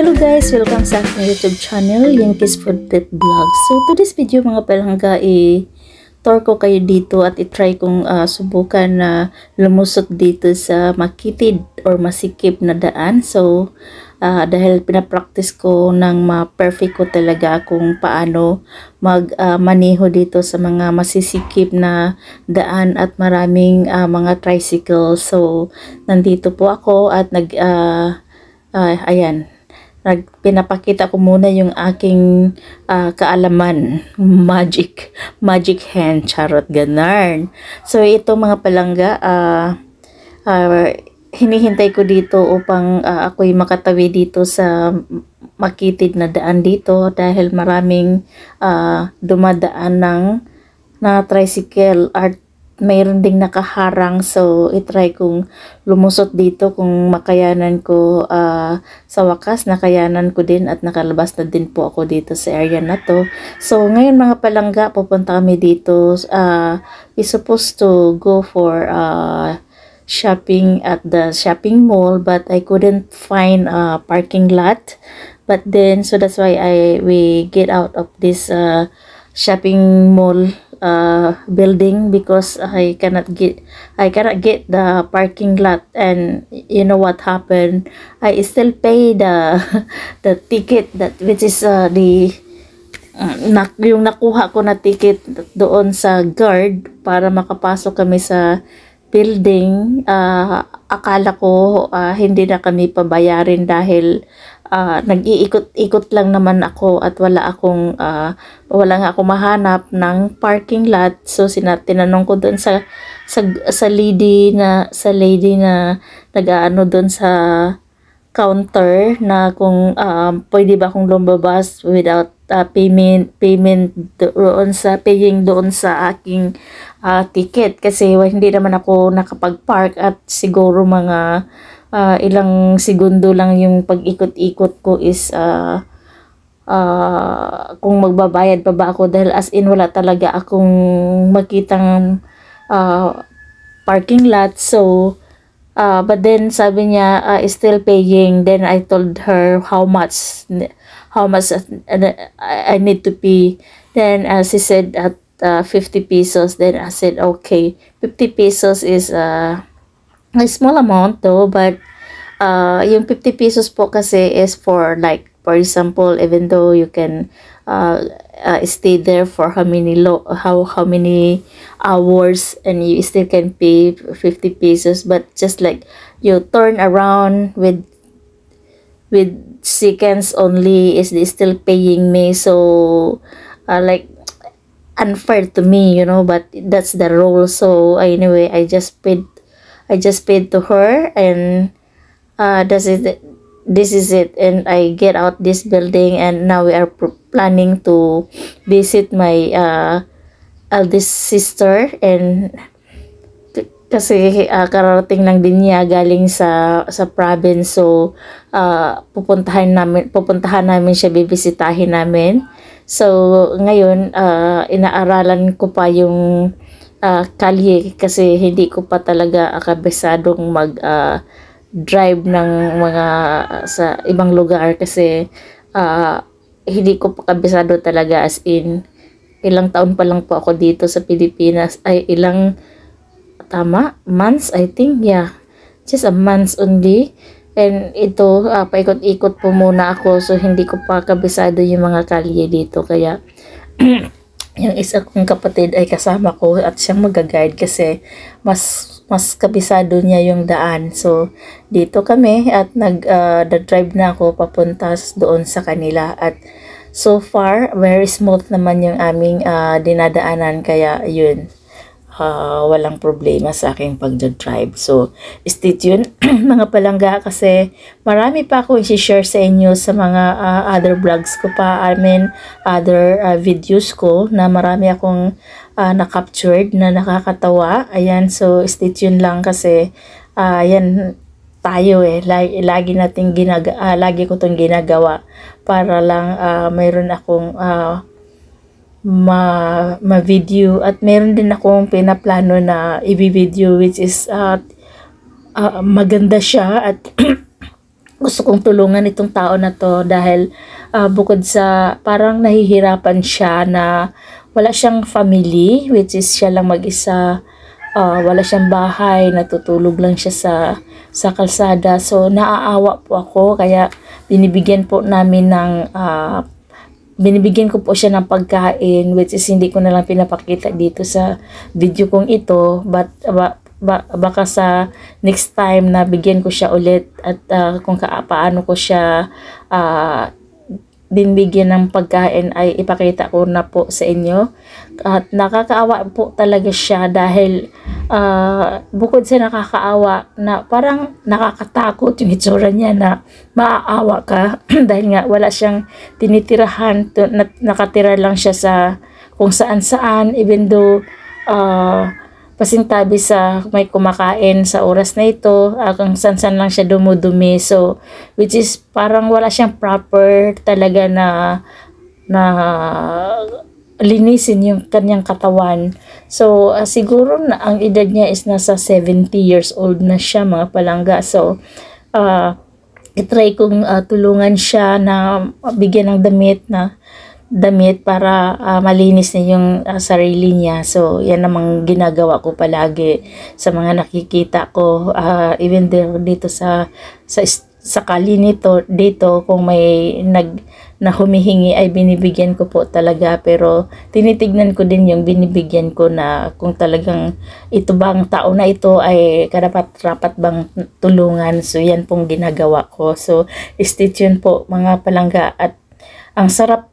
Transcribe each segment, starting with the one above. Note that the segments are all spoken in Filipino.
Hello guys! Welcome sa aking YouTube channel, Yankees Food Trip Vlog. So, to this video mga palangga, tour ko kayo dito at itry kong subukan na lumusot dito sa makitid or masikip na daan. So, dahil pinapractice ko ng ma-perfect ko talaga kung paano mag-maneho dito sa mga masisikip na daan at maraming mga tricycle. So, nandito po ako at ayan, pinapakita ko muna yung aking kaalaman, magic hand, charot, ganarn. So ito mga palangga, hinihintay ko dito upang ako'y makatawi dito sa makitid na daan dito dahil maraming dumadaan na tricycle at mayroon ding nakaharang. So itry kong lumusot dito kung makayanan ko. Sa wakas nakayanan ko din at nakalabas na din po ako dito sa area na to. So ngayon mga palangga, pupunta kami dito. We supposed to go for shopping at the shopping mall, but I couldn't find a parking lot. But then so that's why we get out of this shopping mall building because I cannot get the parking lot. And you know what happened? I still pay the ticket, that which is yung nakuha ko na ticket doon sa guard para makapasok kami sa building. Akala ko hindi na kami pabayarin dahil nag-iikot-ikot lang naman ako at wala nga ako mahanap ng parking lot. So tinanong ko doon sa lady na nag-aano doon sa counter na kung pwede ba akong lumabas without paying doon sa aking ticket, kasi hindi naman ako nakapag-park at siguro mga ilang segundo lang yung pag-ikot-ikot ko is kung magbabayad pa ba ako, dahil as in wala talaga akong makitang parking lot. So but then sabi niya still paying. Then I told her how much I need to pay. Then she said at 50 pesos. Then I said okay, 50 pesos is a small amount though, but yung 50 pesos po kasi is for, like, for example, even though you can stay there for how many hours and you still can pay 50 pesos, but just like you turn around with seconds only is still paying me. So like unfair to me, you know, but that's the rule. So anyway, I just paid to her, and this is it. And I get out this building, and now we are planning to visit my eldest sister. And kasi kararating lang din niya galing sa province. So pupuntahan namin siya, bibisitahin namin. So ngayon inaaralan ko pa yung kalye kasi hindi ko pa talaga kabisadong drive ng mga sa ibang lugar, kasi hindi ko pa kabisado talaga, as in ilang taon pa lang po ako dito sa Pilipinas, ay ilang months, I think, yeah, just a month only. And ito paikot-ikot po muna ako, so hindi ko pa kabisado yung mga kalye dito, kaya yung isa kong kapatid ay kasama ko at siyang mag-guide kasi mas kabisado niya yung daan. So dito kami at nag-drive na ako papunta doon sa kanila, at so far very smooth naman yung aming dinadaanan, kaya yun, walang problema sa aking pag-drive. So stay tuned mga palangga, kasi marami pa ako i-share sa inyo sa mga other vlogs ko pa, other videos ko na marami akong na-captured na nakakatawa. Ayan, so stay tuned lang, kasi yan tayo lagi ko itong ginagawa para lang mayroon akong ma-video, at meron din akong pinaplano na i-video, which is maganda siya at gusto kong tulungan itong tao na to dahil bukod sa parang nahihirapan siya na wala siyang family, which is siya lang mag-isa, wala siyang bahay, natutulog lang siya sa kalsada. So naaawa po ako, kaya binibigyan ko po siya ng pagkain, which is hindi ko na lang pinapakita dito sa video kong ito, but baka sa next time na bigyan ko siya ulit at kung paano ko siya binibigyan ng pagkain ay ipakita ko na po sa inyo. At nakakaawa po talaga siya dahil bukod sa nakakaawa na parang nakakatakot yung itsura niya na maaawa ka dahil nga wala siyang tinitirahan, nakatira lang siya sa kung saan-saan, even though pasintabi sa may kumakain sa oras na ito, kung saan lang siya dumudumi. So which is parang wala siyang proper talaga na linisin yung kanyang katawan. So siguro na ang edad niya is nasa 70 years old na siya, mga palangga. So itry kong tulungan siya na bigyan ng damit para malinis niya yung sarili niya. So yan namang ginagawa ko palagi sa mga nakikita ko, even dito sa kali dito kung may na humihingi ay binibigyan ko po talaga, pero tinitignan ko din yung binibigyan ko na kung talagang ito bang tao na ito ay karapat-rapat bang tulungan. So yan pong ginagawa ko. So stay tuned po, mga palangga. At ang sarap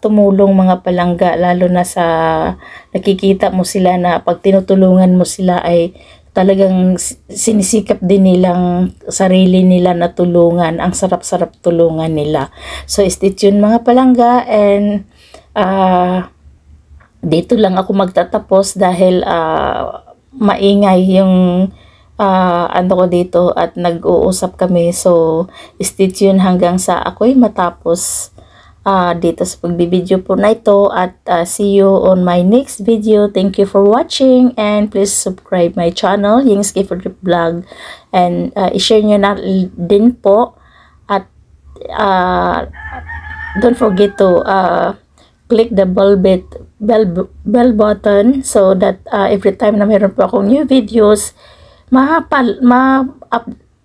tumulong, mga palangga, lalo na sa nakikita mo sila na pag tinutulungan mo sila ay talagang sinisikap din nilang sarili nila na tulungan. Ang sarap-sarap tulungan nila. So stay tuned, mga palangga, and dito lang ako magtatapos dahil maingay yung ano ko dito at nag-uusap kami. So stay tuned hanggang sa ako'y matapos dito sa pagbibideo po na ito, at see you on my next video. Thank you for watching, and please subscribe my channel, Ying's Gift Vlog, and i-share nyo na din po, at don't forget to click the bell button so that every time na meron po akong new videos,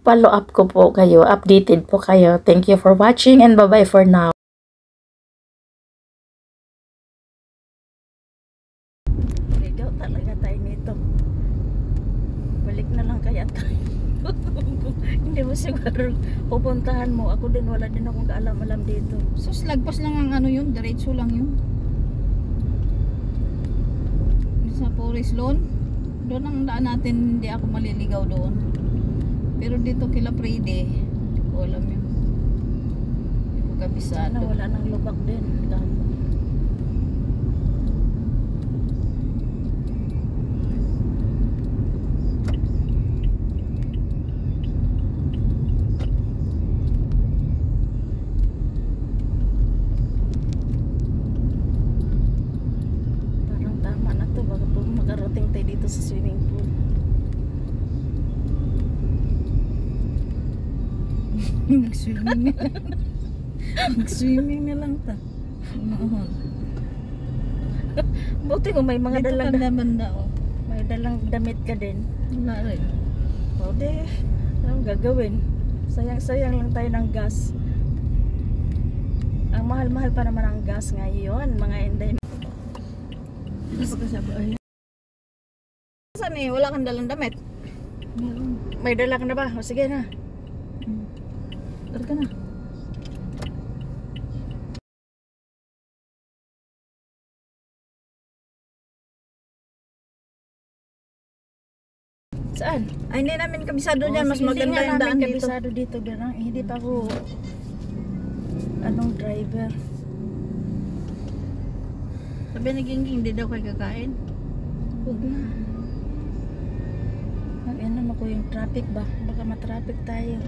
follow up ko po kayo, updated po kayo. Thank you for watching, and bye-bye for now. Ligaw talaga tayo nito. Balik na lang kaya tayo. Hindi mo siguro pupuntahan mo. Ako din, wala din akong kaalam-alam dito. Sus, lagpas lang ang ano yun, diretso lang yun. Sa Forest Lawn, doon ang daan natin, hindi ako maliligaw doon. Pero dito kila Prede, hindi ko alam yun. Hindi ko kabisado. Wala nang lubak din. Parang tama na to, bago po makarating tayo dito sa swimming pool. Mag-swimming na lang. Mag-swimming na lang ta. Buti kung may mga Dito dalang ka banda, oh. may dalang damit ka din. Wala rin. O di, anong gagawin? Sayang lang tayo ng gas. Ang mahal-mahal pa naman ang gas ngayon, mga inday. Saan eh? Wala kang dalang damit? May dala ka na ba? O sige na. Tara ka na. Saan? Ay, hindi namin kabisado dyan. Mas maganda yung daan dito. Kabisado dito. Hindi pa ako driver. Sabi na Gingging, hindi daw kayo kakain. Huwag na. Mag-inom ako yung traffic ba? Baka matraffic tayo.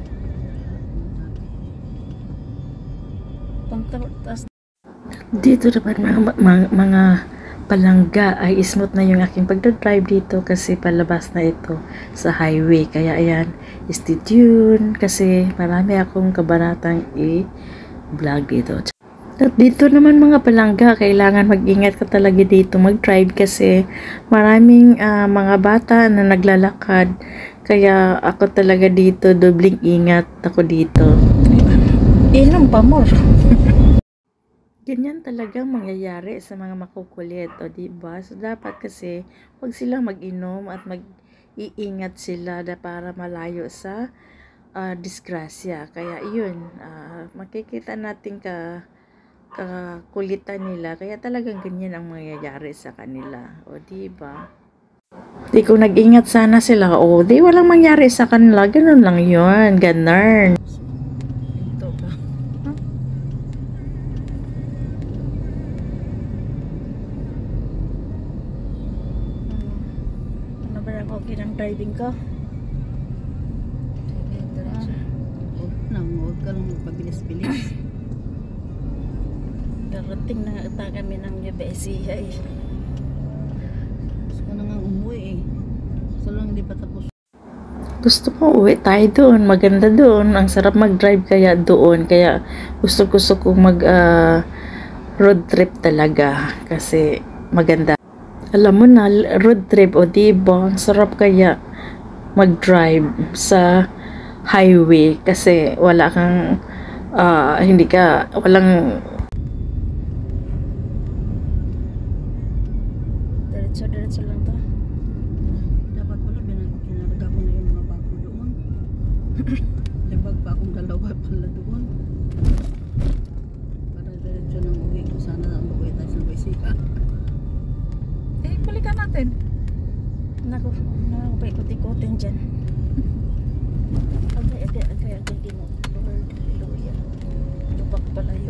Dito naman mga palangga ay smooth na yung aking pagdadrive dito kasi palabas na ito sa highway. Kaya ayan, stay tuned kasi marami akong kabanatang i-vlog dito. At dito naman mga palangga, kailangan mag-ingat ka talaga dito mag-drive kasi maraming mga bata na naglalakad. Kaya ako talaga dito, dobling ingat ako dito. Inom pa more. Ganyan talaga mangyayari sa mga makukulit, o diba? So dapat kasi wag silang mag-inom at mag-iingat sila para malayo sa disgrasya. Kaya yun, makikita natin kakulitan nila, kaya talagang ganyan ang mangyayari sa kanila, o diba? Di kung nag-ingat sana sila, o di walang mangyari sa kanila, ganun lang yun, ganun. Ito ka. Ano ba ang okay ng driving ko? Huwag ka lang magpabilis-bilis. Darating na ata kami ng UBSIA eh. Gusto ko na nga umuwi eh. So lang hindi pa tapos. Gusto ko uwi tayo doon, maganda doon, ang sarap mag-drive kaya doon, kaya gusto ko mag road trip talaga kasi maganda. Alam mo na, road trip, o diba, ang sarap kaya mag-drive sa highway kasi wala kang walang diretso lang to. Dapat pala kinarga ko na yung mga bag ko doon. May bag pa akong dalawa pala doon. Para diretso nang uwi ko. Sana na umuwi tayo sa Baysika. Balikan natin. Naku pa ikot-ikotin dyan. Agay, di mo. Lord, hallelujah. Lubak pala yun.